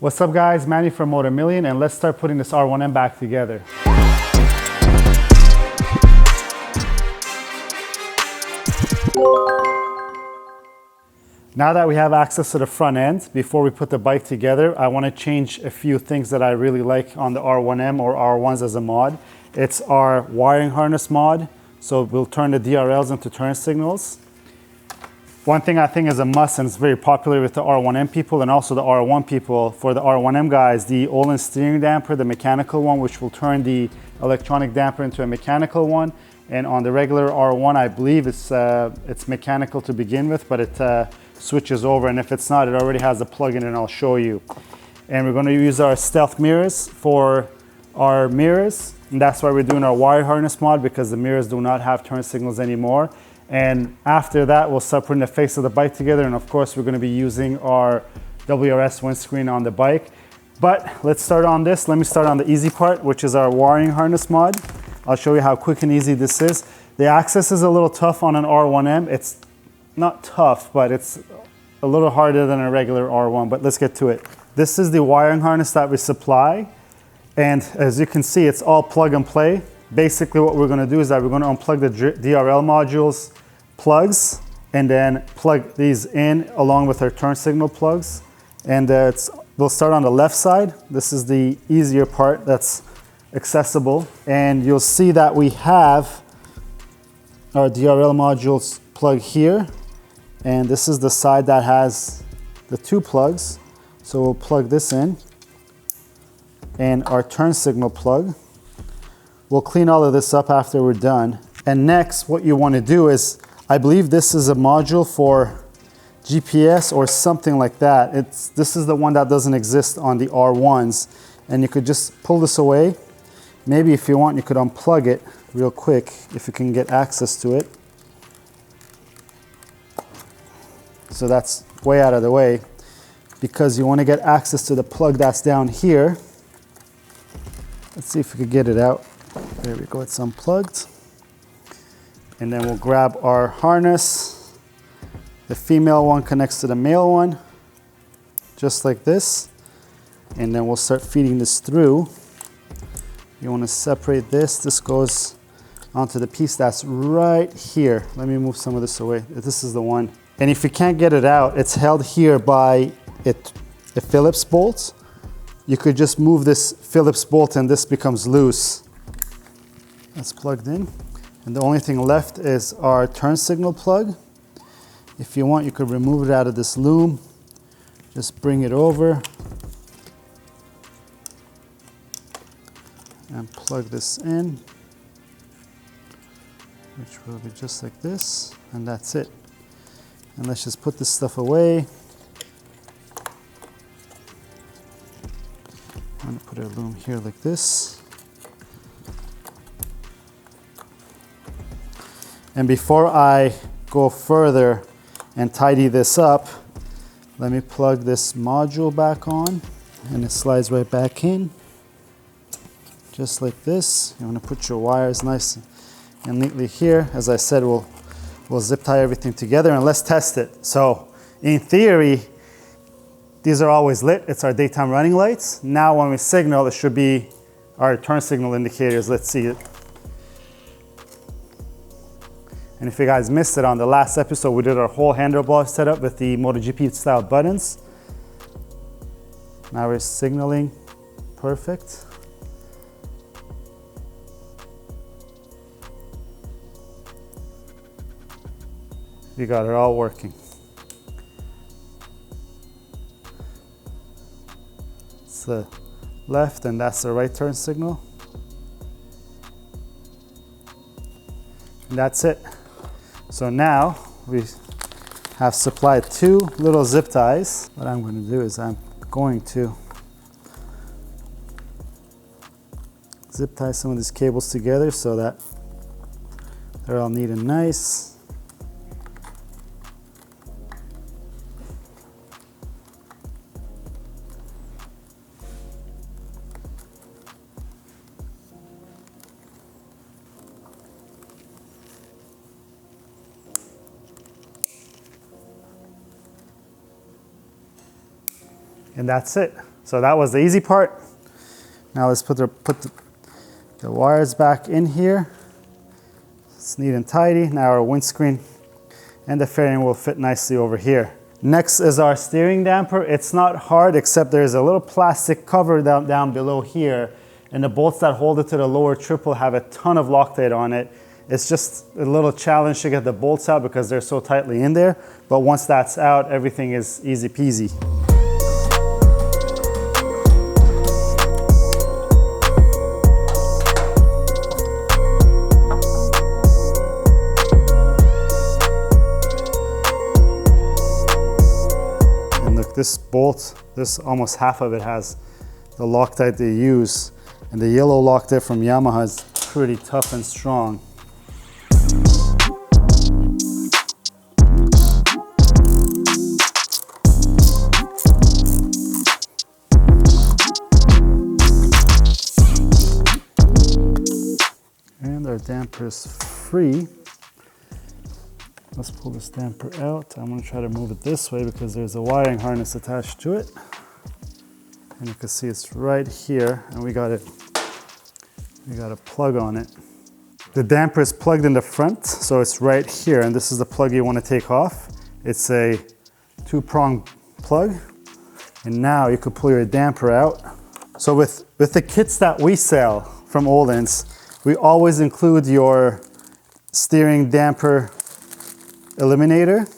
What's up guys, Manny from Motomillion, and let's start putting this R1M back together. Now that we have access to the front end, before we put the bike together, I want to change a few things that I really like on the R1M or R1s as a mod. It's our wiring harness mod, so we'll turn the DRLs into turn signals. One thing I think is a must, and it's very popular with the R1M people and also the R1 people. For the R1M guys, the Ohlins Steering Damper, the mechanical one, which will turn the electronic damper into a mechanical one. And on the regular R1, I believe it's mechanical to begin with, but it switches over. And if it's not, it already has a plug-in, and I'll show you. And we're going to use our stealth mirrors for our mirrors. And that's why we're doing our wire harness mod, because the mirrors do not have turn signals anymore. And after that, we'll start putting the face of the bike together. And of course, we're going to be using our WRS windscreen on the bike. But let's start on this. Let me start on the easy part, which is our wiring harness mod. I'll show you how quick and easy this is. The access is a little tough on an R1M. It's not tough, but it's a little harder than a regular R1, but let's get to it. This is the wiring harness that we supply. And as you can see, it's all plug and play. Basically what we're going to do is that we're going to unplug the DRL modules plugs and then plug these in along with our turn signal plugs. And we'll start on the left side. This is the easier part that's accessible. And you'll see that we have our DRL modules plug here. And this is the side that has the two plugs. So we'll plug this in. And our turn signal plug. We'll clean all of this up after we're done. And next, what you want to do is, I believe this is a module for GPS or something like that. This is the one that doesn't exist on the R1s. And you could just pull this away. Maybe if you want, you could unplug it real quick if you can get access to it. So that's way out of the way, because you want to get access to the plug that's down here. Let's see if we could get it out. There we go, it's unplugged. And then we'll grab our harness. The female one connects to the male one, just like this. And then we'll start feeding this through. You want to separate this. This goes onto the piece that's right here. Let me move some of this away. This is the one. And if you can't get it out, it's held here by a Phillips bolt. You could just move this Phillips bolt and this becomes loose. That's plugged in. And the only thing left is our turn signal plug. If you want, you could remove it out of this loom. Just bring it over. And plug this in. Which will be just like this. And that's it. And let's just put this stuff away. I'm going to put a loom here like this. And before I go further and tidy this up, let me plug this module back on, and it slides right back in, just like this. You want to put your wires nice and neatly here. As I said, we'll zip tie everything together, and let's test it. So in theory, these are always lit. It's our daytime running lights. Now when we signal, it should be our turn signal indicators. Let's see it. And if you guys missed it, on the last episode, we did our whole handlebar setup with the MotoGP style buttons. Now we're signaling. Perfect. You got it all working. It's the left, and that's the right turn signal. And that's it. So now we have supplied two little zip ties. What I'm going to do is I'm going to zip tie some of these cables together so that they're all neat and nice. And that's it. So that was the easy part. Now let's put the wires back in here. It's neat and tidy. Now our windscreen and the fairing will fit nicely over here. Next is our steering damper. It's not hard, except there's a little plastic cover down below here, and the bolts that hold it to the lower triple have a ton of Loctite on it. It's just a little challenge to get the bolts out because they're so tightly in there, but once that's out, everything is easy peasy. This bolt, almost half of it has the Loctite they use, and the yellow Loctite from Yamaha is pretty tough and strong. And our damper is free. Let's pull this damper out. I'm going to try to move it this way because there's a wiring harness attached to it. And you can see it's right here, and we got a plug on it. The damper is plugged in the front, so it's right here, and this is the plug you want to take off. It's a 2-prong plug, and now you could pull your damper out. So with the kits that we sell from Ohlins, we always include your steering damper eliminator,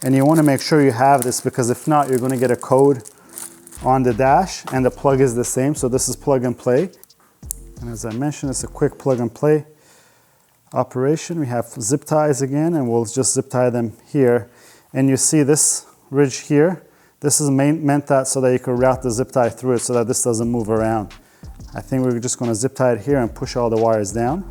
and you want to make sure you have this, because if not, you're going to get a code on the dash, and the plug is the same. So this is plug and play, and as I mentioned, it's a quick plug and play operation. We have zip ties again, and we'll just zip tie them here, and you see this ridge here, this is meant that so that you can route the zip tie through it so that this doesn't move around. I think we're just going to zip tie it here and push all the wires down.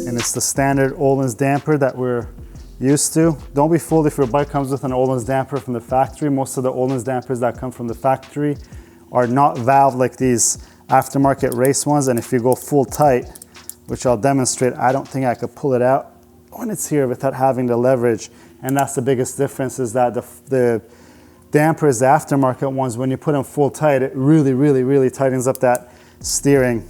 And it's the standard Ohlins damper that we're used to. Don't be fooled if your bike comes with an Ohlins damper from the factory. Most of the Ohlins dampers that come from the factory are not valved like these aftermarket race ones, and if you go full tight, which I'll demonstrate, I don't think I could pull it out when it's here without having the leverage. And that's the biggest difference, is that the dampers, the aftermarket ones, when you put them full tight, it really tightens up that steering.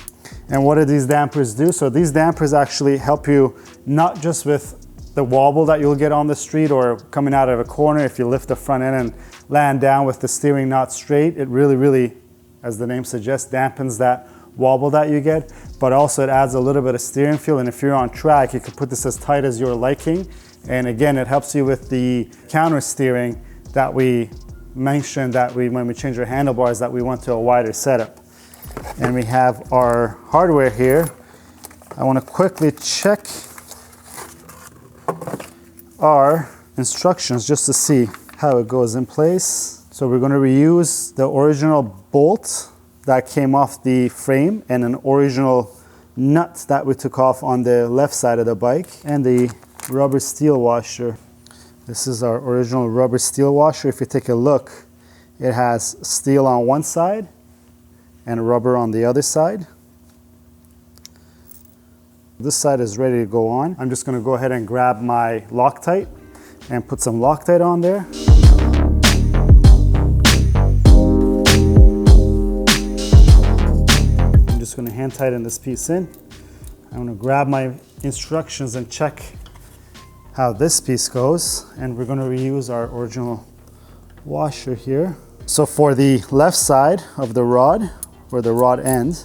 And what do these dampers do? So these dampers actually help you not just with the wobble that you'll get on the street or coming out of a corner if you lift the front end and land down with the steering not straight. It really, as the name suggests, dampens that wobble that you get, but also it adds a little bit of steering feel. And if you're on track, you can put this as tight as your liking. And again, it helps you with the counter steering that we mentioned, that when we change our handlebars, that we went to a wider setup. And we have our hardware here. I want to quickly check our instructions just to see how it goes in place. So we're going to reuse the original bolt that came off the frame and an original nut that we took off on the left side of the bike, and the rubber steel washer. This is our original rubber steel washer. If you take a look, it has steel on one side and rubber on the other side. This side is ready to go on. I'm just going to go ahead and grab my Loctite and put some Loctite on there. I'm just going to hand tighten this piece in. I'm going to grab my instructions and check how this piece goes, and we're going to reuse our original washer here. So for the left side of the rod, or the rod end,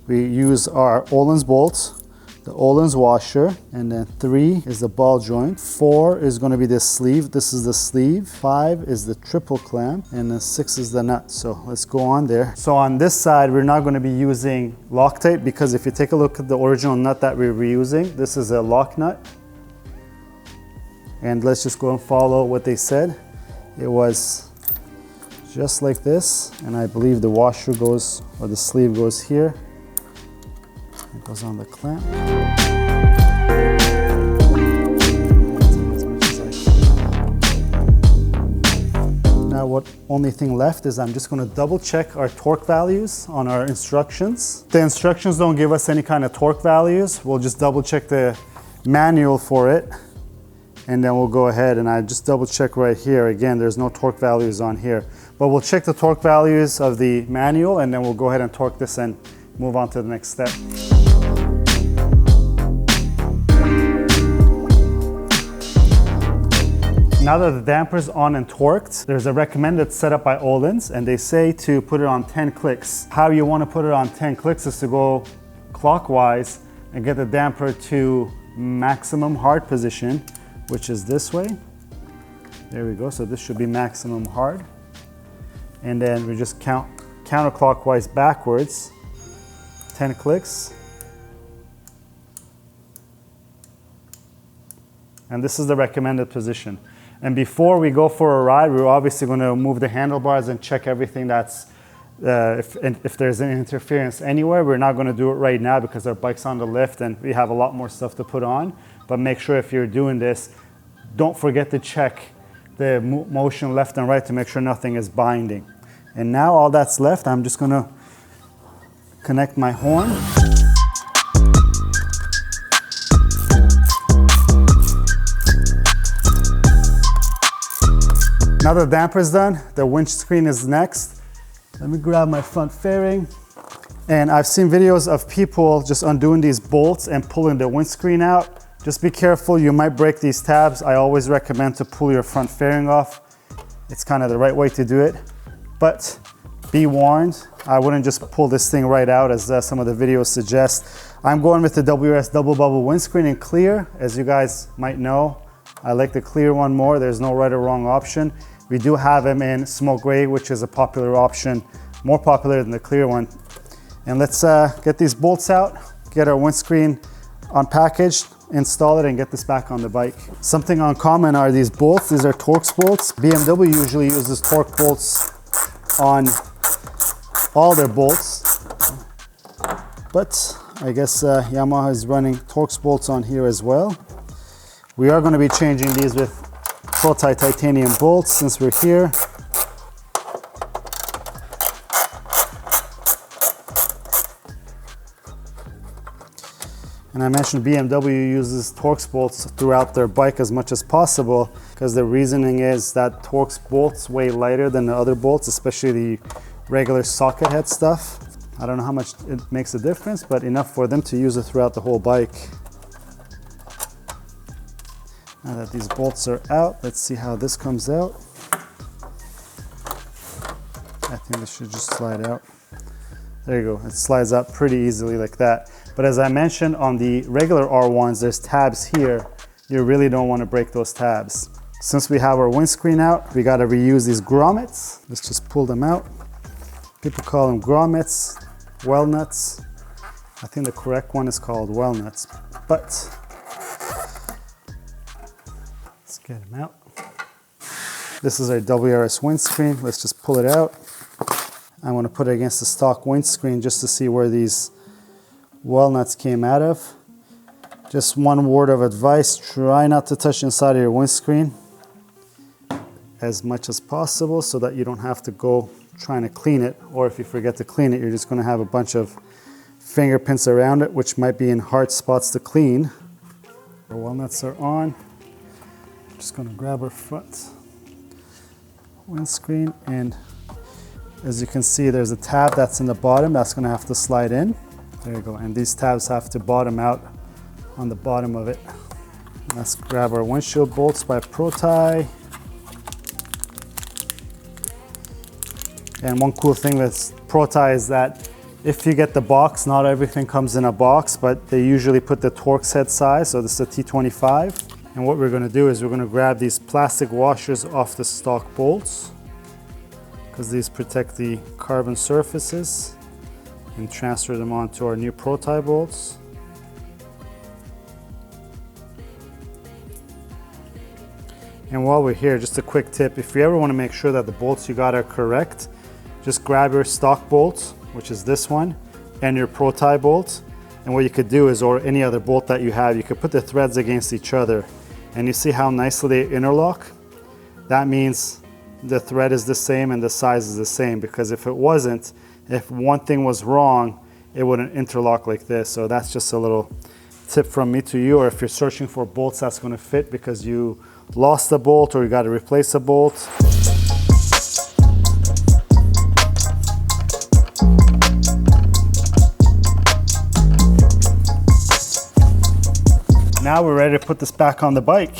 we use our Ohlins bolt, the Ohlins washer, and then 3 is the ball joint, 4 is going to be the sleeve, this is the sleeve, 5 is the triple clamp, and then 6 is the nut. So let's go on there. So on this side, we're not going to be using Loctite, because if you take a look at the original nut that we're reusing, this is a lock nut. And let's just go and follow what they said. It was just like this, and I believe the washer goes, or the sleeve goes here. It goes on the clamp. Now only thing left is I'm just going to double check our torque values on our instructions. The instructions don't give us any kind of torque values. We'll just double check the manual for it, and then we'll go ahead and I just double check right here. Again, there's no torque values on here, but we'll check the torque values of the manual, and then we'll go ahead and torque this and move on to the next step. Now that the damper's on and torqued, there's a recommended setup by Ohlins, and they say to put it on 10 clicks. How you want to put it on 10 clicks is to go clockwise and get the damper to maximum hard position, which is this way. There we go, so this should be maximum hard. And then we just count counterclockwise backwards, 10 clicks. And this is the recommended position. And before we go for a ride, we're obviously going to move the handlebars and check everything that's, if there's any interference anywhere. We're not going to do it right now because our bike's on the lift and we have a lot more stuff to put on. But make sure if you're doing this, don't forget to check the motion left and right to make sure nothing is binding. And now all that's left, I'm just going to connect my horn. Now the damper's done, the windscreen is next. Let me grab my front fairing. And I've seen videos of people just undoing these bolts and pulling the windscreen out. Just be careful, you might break these tabs. I always recommend to pull your front fairing off. It's kind of the right way to do it. But be warned, I wouldn't just pull this thing right out as some of the videos suggest. I'm going with the WRS double bubble windscreen in clear. As you guys might know, I like the clear one more. There's no right or wrong option. We do have them in smoke gray, which is a popular option, more popular than the clear one. And let's get these bolts out, get our windscreen unpackaged, install it, and get this back on the bike. Something uncommon are these bolts. These are Torx bolts. BMW usually uses torque bolts on all their bolts, but I guess Yamaha is running Torx bolts on here as well. We are going to be changing these with Pro-Tie titanium bolts since we're here. And I mentioned BMW uses Torx bolts throughout their bike as much as possible because the reasoning is that Torx bolts weigh lighter than the other bolts, especially the regular socket head stuff. I don't know how much it makes a difference, but enough for them to use it throughout the whole bike. Now that these bolts are out, let's see how this comes out. I think this should just slide out. There you go, it slides out pretty easily like that. But as I mentioned, on the regular R1s, there's tabs here. You really don't want to break those tabs. Since we have our windscreen out, we got to reuse these grommets. Let's just pull them out. People call them grommets, well nuts. I think the correct one is called well nuts, but let's get them out. This is our WRS windscreen. Let's just pull it out. I want to put it against the stock windscreen just to see where these walnuts came out of. Just one word of advice, try not to touch inside of your windscreen as much as possible so that you don't have to go trying to clean it, or if you forget to clean it, you're just going to have a bunch of fingerprints around it, which might be in hard spots to clean. Our walnuts are on. I'm just going to grab our front windscreen, and as you can see, there's a tab that's in the bottom that's going to have to slide in. There you go, and these tabs have to bottom out on the bottom of it. Let's grab our windshield bolts by Pro-Tie. And one cool thing with Pro-Tie is that if you get the box, not everything comes in a box, but they usually put the Torx head size, so this is a T25. And what we're gonna do is we're gonna grab these plastic washers off the stock bolts, because these protect the carbon surfaces, and transfer them onto our new Pro-Tie bolts. And while we're here, just a quick tip, if you ever want to make sure that the bolts you got are correct, just grab your stock bolt, which is this one, and your Pro-Tie bolt. And what you could do is, or any other bolt that you have, you could put the threads against each other. And you see how nicely they interlock? That means the thread is the same and the size is the same, because if it wasn't, if one thing was wrong, it wouldn't interlock like this. So that's just a little tip from me to you, or if you're searching for bolts that's going to fit because you lost a bolt or you got to replace a bolt. Now we're ready to put this back on the bike.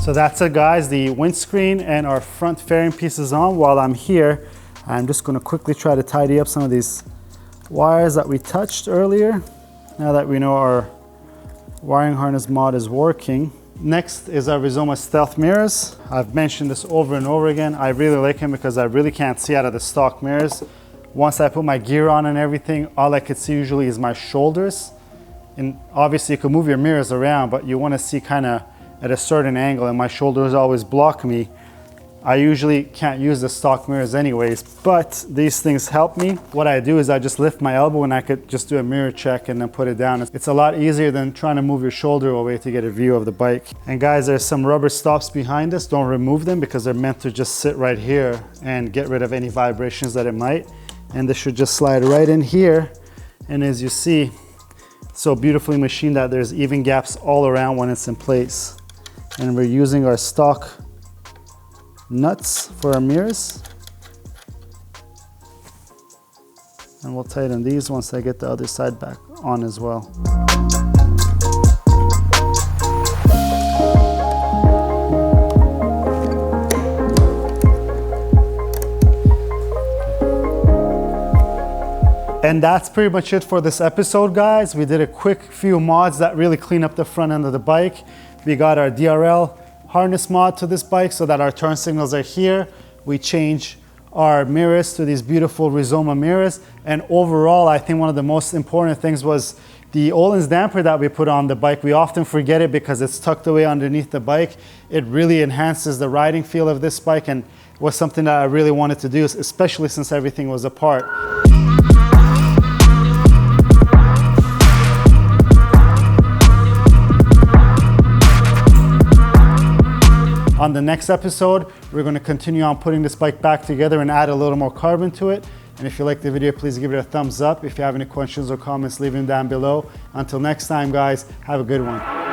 So that's it, guys, the windscreen and our front fairing pieces on. While I'm here, I'm just going to quickly try to tidy up some of these wires that we touched earlier, now that we know our wiring harness mod is working. Next is our Rizoma stealth mirrors. I've mentioned this over and over again. I really like them because I really can't see out of the stock mirrors. Once I put my gear on and everything, all I could see usually is my shoulders. And obviously you can move your mirrors around, but you want to see kind of at a certain angle, and my shoulders always block me. I usually can't use the stock mirrors anyways, but these things help me. What I do is I just lift my elbow and I could just do a mirror check and then put it down. It's a lot easier than trying to move your shoulder away to get a view of the bike. And guys, there's some rubber stops behind us. Don't remove them because they're meant to just sit right here and get rid of any vibrations that it might. And this should just slide right in here. And as you see, so beautifully machined that there's even gaps all around when it's in place. And we're using our stock nuts for our mirrors. And we'll tighten these once I get the other side back on as well. And that's pretty much it for this episode, guys. We did a quick few mods that really clean up the front end of the bike. We got our DRL harness mod to this bike so that our turn signals are here. We change our mirrors to these beautiful Rizoma mirrors. And overall, I think one of the most important things was the Ohlins damper that we put on the bike. We often forget it because it's tucked away underneath the bike. It really enhances the riding feel of this bike, and was something that I really wanted to do, especially since everything was apart. On the next episode, we're going to continue on putting this bike back together and add a little more carbon to it. And if you like the video, please give it a thumbs up. If you have any questions or comments, leave them down below. Until next time, guys, have a good one.